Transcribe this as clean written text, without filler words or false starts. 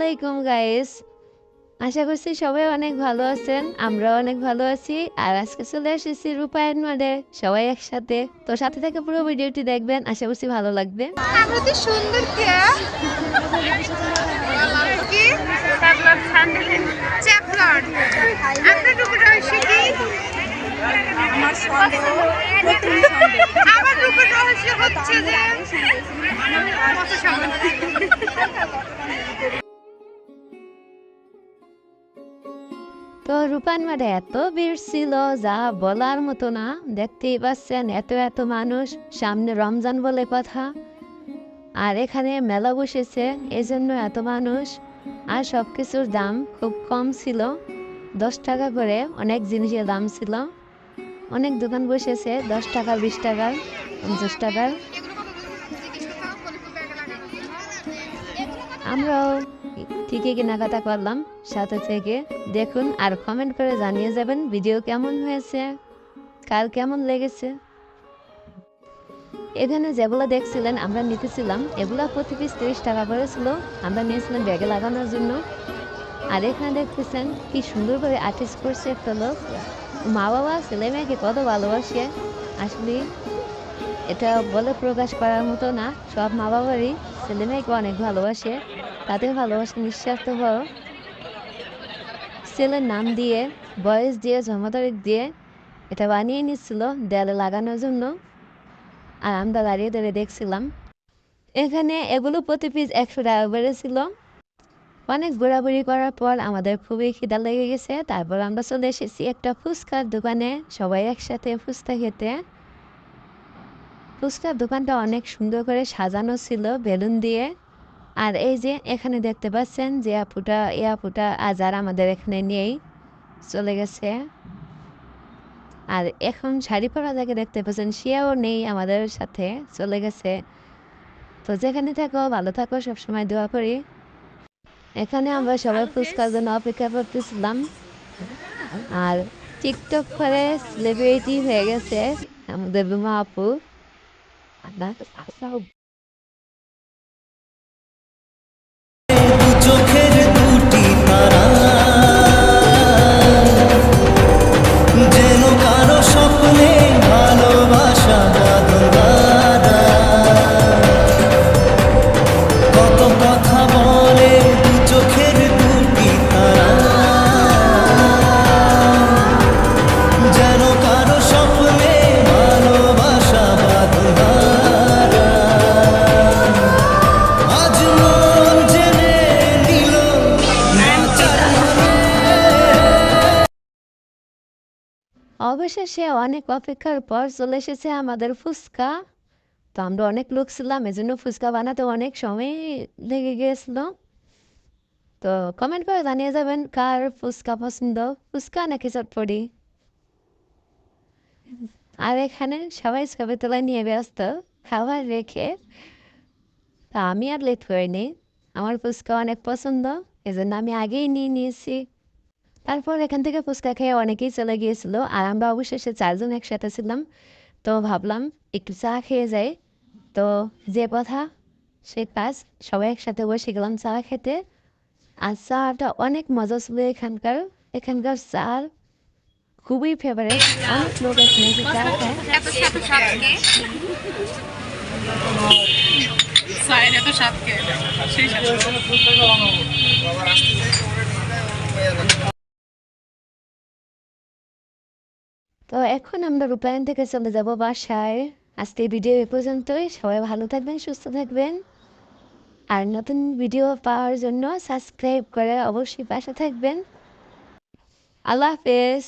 আলাইকুম গাইস, আশা করছি সবাই অনেক ভালো আছেন। আমরা অনেক ভালো আছি। আর আজকে চলে এসেছি রূপায়ণ মাঠে সবাই একসাথে। তো সাথে থেকে পুরো ভিডিওটি দেখবেন, আশা করছি ভালো লাগবে। আমরা তো সুন্দর চ্যাপলার আপনার রূপের রহস্য কি? আমার রূপের রহস্য হচ্ছে যে তো রূপায়ণ মাঠে এত ভিড় ছিল যা বলার মতো না। দেখতেই পাচ্ছেন এত এত মানুষ, সামনে রমজান বলে কথা। আর এখানে মেলা বসেছে, এজন্য এত মানুষ। আর সব কিছুর দাম খুব কম ছিল, 10 টাকা করে অনেক জিনিসের দাম ছিল। অনেক দোকান বসেছে 10 টাকা, 20 টাকা, 50 টাকার। আমরাও ঠিকই কেনাকাটা করলাম সাথে থেকে। দেখুন আর কমেন্ট করে জানিয়ে যাবেন ভিডিও কেমন হয়েছে, কার কেমন লেগেছে। এখানে যেগুলো দেখছিলেন আমরা নিতেছিলাম, এগুলো প্রতি পিস 30 টাকা করে ছিল। আমরা নিয়েছিলাম ব্যাগে লাগানোর জন্য। আর এখানে দেখতেছেন কি সুন্দর করে আর্টিস্ট করছে একটা লোক। মা বাবা ছেলে মেয়েকে কত ভালোবাসে, আসলে এটা বলে প্রকাশ করার মতো না। সব মা বাবারই ছেলে মেয়েকে অনেক ভালোবাসে, তাদের ভালোবাসা নিঃস্বার্থপর। ছেলের নাম দিয়ে, বয়স দিয়ে, জন্ম তারিখ দিয়ে এটা বানিয়ে নিচ্ছিল দেয়ালে লাগানোর জন্য। আর আমরা দাঁড়িয়ে দাঁড়িয়ে দেখছিলাম। এখানে এগুলো প্রতি পিস 100 টাকা করে ছিল। অনেক ঘোরাঘুরি করার পর আমাদের খুবই খিদা লেগে গেছে। তারপর আমরা চলে এসেছি একটা ফুচকার দোকানে সবাই একসাথে ফুচকা খেতে। ফুচকার দোকানটা অনেক সুন্দর করে সাজানো ছিল বেলুন দিয়ে। আর এই যে এখানে দেখতে পাচ্ছেন যে আপুটা আজার আমাদের এখানে নেই, চলে গেছে। আর এখন শাড়ি পরা যাকে দেখতে পাচ্ছেন সেও নেই, আমাদের সাথে চলে গেছে। তো যেখানে থাকো ভালো থাকো, সবসময় দোয়া করি। এখানে আমরা সবাই ফুচকার জন্য অপেক্ষা করতেছিলাম। আর টিকটক করে সেলিব্রিটি হয়ে গেছে আমাদের রুমা আপু। চোখের দুটি তারা যেন কারো স্বপ্নে ভালোবাসা বাঁধা। কত কথা বলে দু চোখের দুটি তারা, যেন কারো স্বপ্নে ভালোবাসা বাঁধা। আজ মন জেনে নিল অবশেষে অনেক অপেক্ষার পর চলে এসেছে আমাদের ফুচকা। তো আমরা অনেক লোক ছিলাম, এজন্য ফুচকা বানাতে অনেক সময় লেগে গিয়েছিল। তো কমেন্ট করে জানিয়ে যাবেন কার ফুচকা পছন্দ, ফুচকা নাকি চটপটি। আর এখানে সবাই ছবি তোলা নিয়ে ব্যস্ত খাবার রেখে। তা আমি আর লেট করিনি, আমার ফুচকা অনেক পছন্দ, এজন্য আমি আগেই নিয়ে নিয়েছি। তারপর এখান থেকে ফুচকা খেয়ে অনেকেই চলে গিয়েছিল। আর আমরা অবশেষে 4 জন একসাথে ছিলাম। তো ভাবলাম একটু চা খেয়ে যাই। তো যে কথা সে কাজ, সবাই একসাথে বসে গেলাম চা খেতে। আর চাটা অনেক মজা ছিল। এখানকার চা খুবই ফেভারিট। অনেক লোক এখানে এসে চা খায়। তো এখন আমরা রূপায়ণ থেকে চলে যাব বাসায়। আজকে ভিডিও এ পর্যন্তই। সবাই ভালো থাকবেন, সুস্থ থাকবেন। আর নতুন ভিডিও পাওয়ার জন্য সাবস্ক্রাইব করে অবশ্যই পাশে থাকবেন। আল্লাহ হাফেজ।